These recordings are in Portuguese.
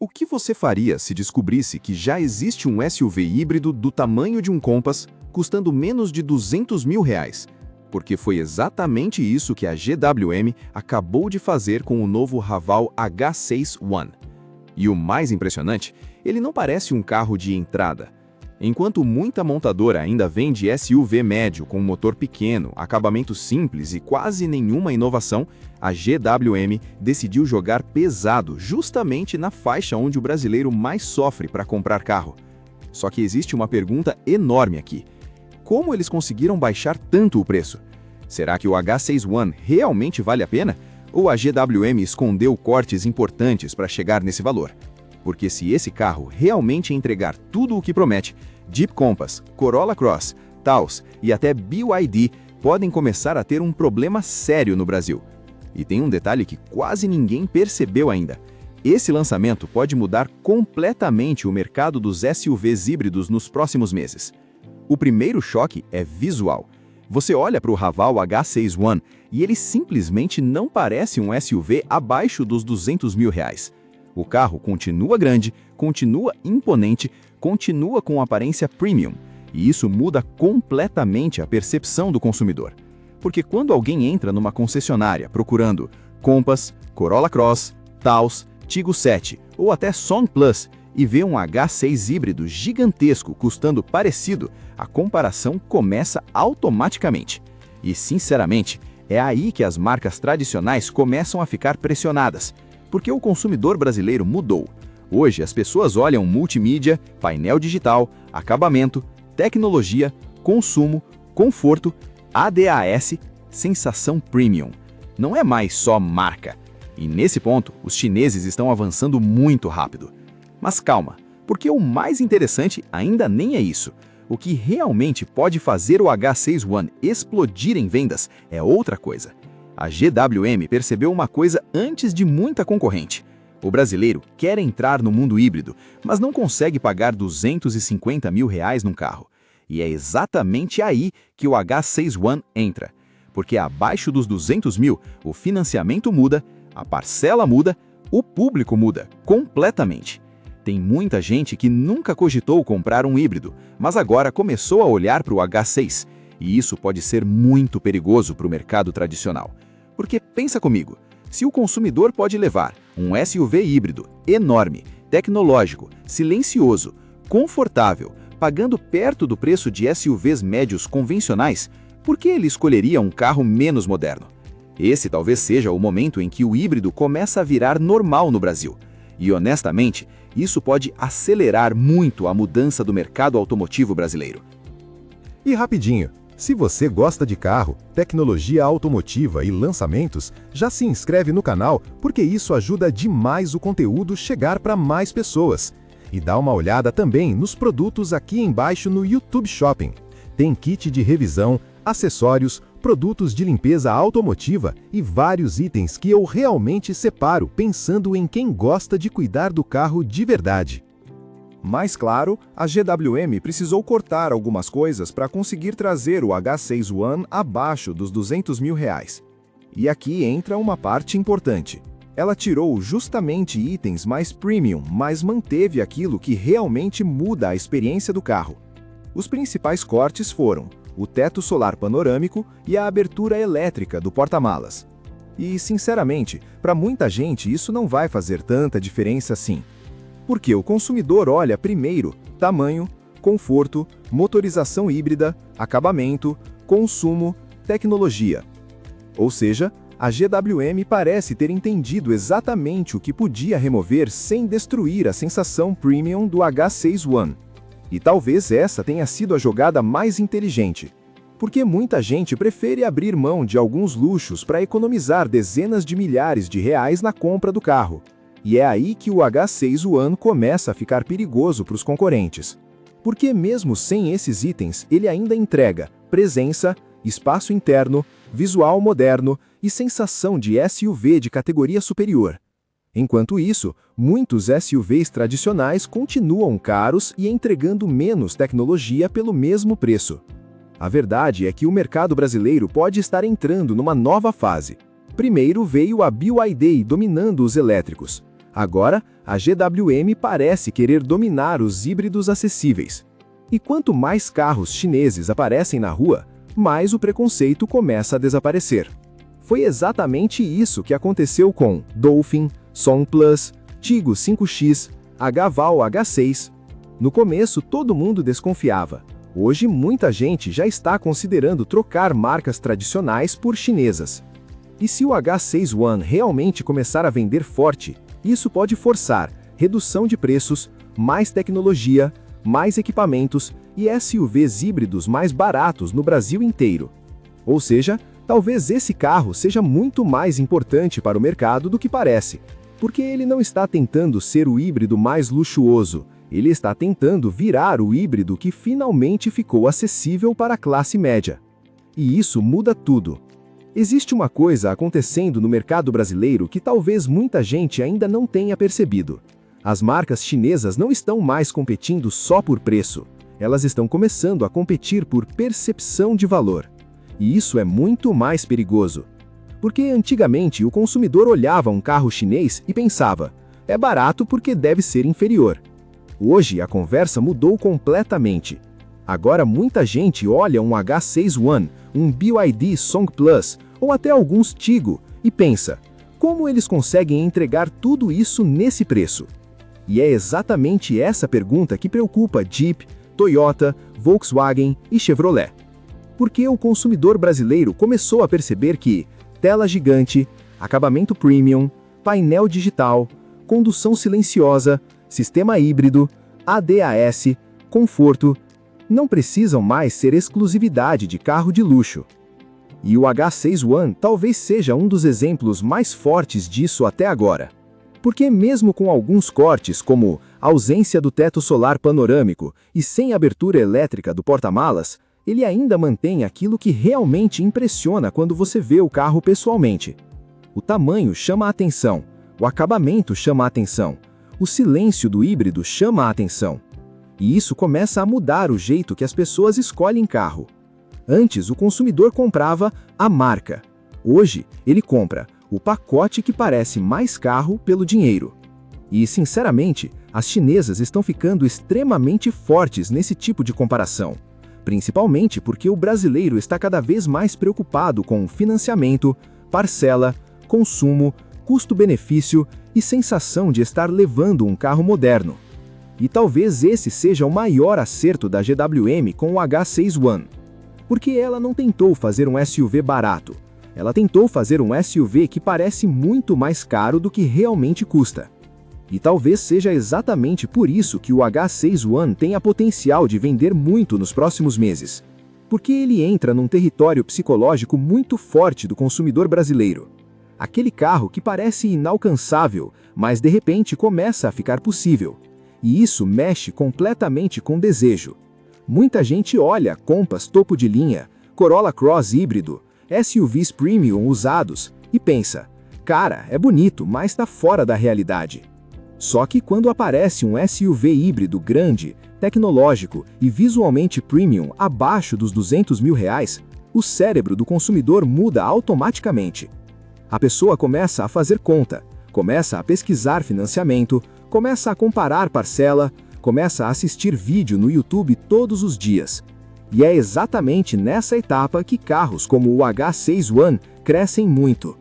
O que você faria se descobrisse que já existe um SUV híbrido do tamanho de um Compass, custando menos de R$ 200 mil? Porque foi exatamente isso que a GWM acabou de fazer com o novo Haval H6 One. E o mais impressionante, ele não parece um carro de entrada. Enquanto muita montadora ainda vende SUV médio com motor pequeno, acabamento simples e quase nenhuma inovação, a GWM decidiu jogar pesado justamente na faixa onde o brasileiro mais sofre para comprar carro. Só que existe uma pergunta enorme aqui. Como eles conseguiram baixar tanto o preço? Será que o H6 One realmente vale a pena? Ou a GWM escondeu cortes importantes para chegar nesse valor? Porque se esse carro realmente entregar tudo o que promete, Jeep Compass, Corolla Cross, Taos e até BYD podem começar a ter um problema sério no Brasil. E tem um detalhe que quase ninguém percebeu ainda. Esse lançamento pode mudar completamente o mercado dos SUVs híbridos nos próximos meses. O primeiro choque é visual. Você olha para o Haval H6 One e ele simplesmente não parece um SUV abaixo dos R$ 200 mil. O carro continua grande, continua imponente, continua com aparência premium. E isso muda completamente a percepção do consumidor. Porque quando alguém entra numa concessionária procurando Compass, Corolla Cross, Taos, Tiggo 7 ou até Song Plus e vê um H6 híbrido gigantesco custando parecido, a comparação começa automaticamente. E, sinceramente, é aí que as marcas tradicionais começam a ficar pressionadas. Porque o consumidor brasileiro mudou. Hoje, as pessoas olham multimídia, painel digital, acabamento, tecnologia, consumo, conforto, ADAS, sensação premium. Não é mais só marca. E nesse ponto, os chineses estão avançando muito rápido. Mas calma, porque o mais interessante ainda nem é isso. O que realmente pode fazer o H6 One explodir em vendas é outra coisa. A GWM percebeu uma coisa antes de muita concorrente. O brasileiro quer entrar no mundo híbrido, mas não consegue pagar R$ 250 mil num carro. E é exatamente aí que o H6 One entra. Porque abaixo dos 200 mil, o financiamento muda, a parcela muda, o público muda completamente. Tem muita gente que nunca cogitou comprar um híbrido, mas agora começou a olhar para o H6. E isso pode ser muito perigoso para o mercado tradicional. Porque pensa comigo, se o consumidor pode levar um SUV híbrido enorme, tecnológico, silencioso, confortável, pagando perto do preço de SUVs médios convencionais, por que ele escolheria um carro menos moderno? Esse talvez seja o momento em que o híbrido começa a virar normal no Brasil. E honestamente, isso pode acelerar muito a mudança do mercado automotivo brasileiro. E rapidinho, se você gosta de carro, tecnologia automotiva e lançamentos, já se inscreve no canal porque isso ajuda demais o conteúdo chegar para mais pessoas. E dá uma olhada também nos produtos aqui embaixo no YouTube Shopping. Tem kit de revisão, acessórios, produtos de limpeza automotiva e vários itens que eu realmente separo pensando em quem gosta de cuidar do carro de verdade. Mais claro, a GWM precisou cortar algumas coisas para conseguir trazer o H6 One abaixo dos R$ 200 mil. E aqui entra uma parte importante. Ela tirou justamente itens mais premium, mas manteve aquilo que realmente muda a experiência do carro. Os principais cortes foram o teto solar panorâmico e a abertura elétrica do porta-malas. E, sinceramente, para muita gente isso não vai fazer tanta diferença assim. Porque o consumidor olha primeiro tamanho, conforto, motorização híbrida, acabamento, consumo, tecnologia. Ou seja, a GWM parece ter entendido exatamente o que podia remover sem destruir a sensação premium do H6 One. E talvez essa tenha sido a jogada mais inteligente. Porque muita gente prefere abrir mão de alguns luxos para economizar dezenas de milhares de reais na compra do carro. E é aí que o H6 One começa a ficar perigoso para os concorrentes. Porque mesmo sem esses itens, ele ainda entrega presença, espaço interno, visual moderno e sensação de SUV de categoria superior. Enquanto isso, muitos SUVs tradicionais continuam caros e entregando menos tecnologia pelo mesmo preço. A verdade é que o mercado brasileiro pode estar entrando numa nova fase. Primeiro veio a BYD dominando os elétricos. Agora, a GWM parece querer dominar os híbridos acessíveis. E quanto mais carros chineses aparecem na rua, mais o preconceito começa a desaparecer. Foi exatamente isso que aconteceu com Dolphin, Song Plus, Tigo 5X, Hval H6. No começo, todo mundo desconfiava. Hoje, muita gente já está considerando trocar marcas tradicionais por chinesas. E se o H6 One realmente começar a vender forte, isso pode forçar redução de preços, mais tecnologia, mais equipamentos e SUVs híbridos mais baratos no Brasil inteiro. Ou seja, talvez esse carro seja muito mais importante para o mercado do que parece, porque ele não está tentando ser o híbrido mais luxuoso, ele está tentando virar o híbrido que finalmente ficou acessível para a classe média. E isso muda tudo. Existe uma coisa acontecendo no mercado brasileiro que talvez muita gente ainda não tenha percebido. As marcas chinesas não estão mais competindo só por preço, elas estão começando a competir por percepção de valor. E isso é muito mais perigoso. Porque antigamente o consumidor olhava um carro chinês e pensava, é barato porque deve ser inferior. Hoje a conversa mudou completamente. Agora muita gente olha um H6 One, um BYD Song Plus ou até alguns Tigo e pensa, como eles conseguem entregar tudo isso nesse preço? E é exatamente essa pergunta que preocupa Jeep, Toyota, Volkswagen e Chevrolet. Porque o consumidor brasileiro começou a perceber que tela gigante, acabamento premium, painel digital, condução silenciosa, sistema híbrido, ADAS, conforto, não precisam mais ser exclusividade de carro de luxo. E o H6 One talvez seja um dos exemplos mais fortes disso até agora. Porque mesmo com alguns cortes como ausência do teto solar panorâmico e sem abertura elétrica do porta-malas, ele ainda mantém aquilo que realmente impressiona quando você vê o carro pessoalmente. O tamanho chama a atenção, o acabamento chama a atenção, o silêncio do híbrido chama a atenção. E isso começa a mudar o jeito que as pessoas escolhem carro. Antes, o consumidor comprava a marca. Hoje, ele compra o pacote que parece mais carro pelo dinheiro. E, sinceramente, as chinesas estão ficando extremamente fortes nesse tipo de comparação. Principalmente porque o brasileiro está cada vez mais preocupado com financiamento, parcela, consumo, custo-benefício e sensação de estar levando um carro moderno. E talvez esse seja o maior acerto da GWM com o H6 One. Porque ela não tentou fazer um SUV barato. Ela tentou fazer um SUV que parece muito mais caro do que realmente custa. E talvez seja exatamente por isso que o H6 One tem a potencial de vender muito nos próximos meses. Porque ele entra num território psicológico muito forte do consumidor brasileiro. Aquele carro que parece inalcançável, mas de repente começa a ficar possível. E isso mexe completamente com desejo. Muita gente olha Compass topo de linha, Corolla Cross híbrido, SUVs premium usados e pensa, cara, é bonito, mas está fora da realidade. Só que quando aparece um SUV híbrido grande, tecnológico e visualmente premium abaixo dos R$200 mil, o cérebro do consumidor muda automaticamente. A pessoa começa a fazer conta, começa a pesquisar financiamento, começa a comparar parcela, começa a assistir vídeo no YouTube todos os dias. E é exatamente nessa etapa que carros como o H6 One crescem muito.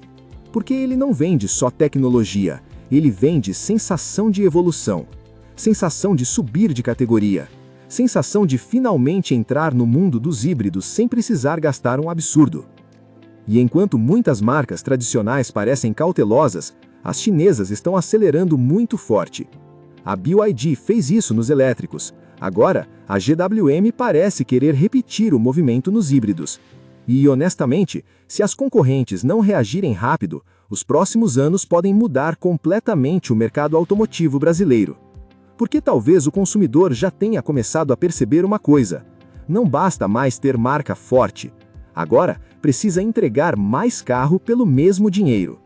Porque ele não vende só tecnologia, ele vende sensação de evolução, sensação de subir de categoria, sensação de finalmente entrar no mundo dos híbridos sem precisar gastar um absurdo. E enquanto muitas marcas tradicionais parecem cautelosas, as chinesas estão acelerando muito forte. A BYD fez isso nos elétricos. Agora, a GWM parece querer repetir o movimento nos híbridos. E, honestamente, se as concorrentes não reagirem rápido, os próximos anos podem mudar completamente o mercado automotivo brasileiro. Porque talvez o consumidor já tenha começado a perceber uma coisa: não basta mais ter marca forte. Agora, precisa entregar mais carro pelo mesmo dinheiro.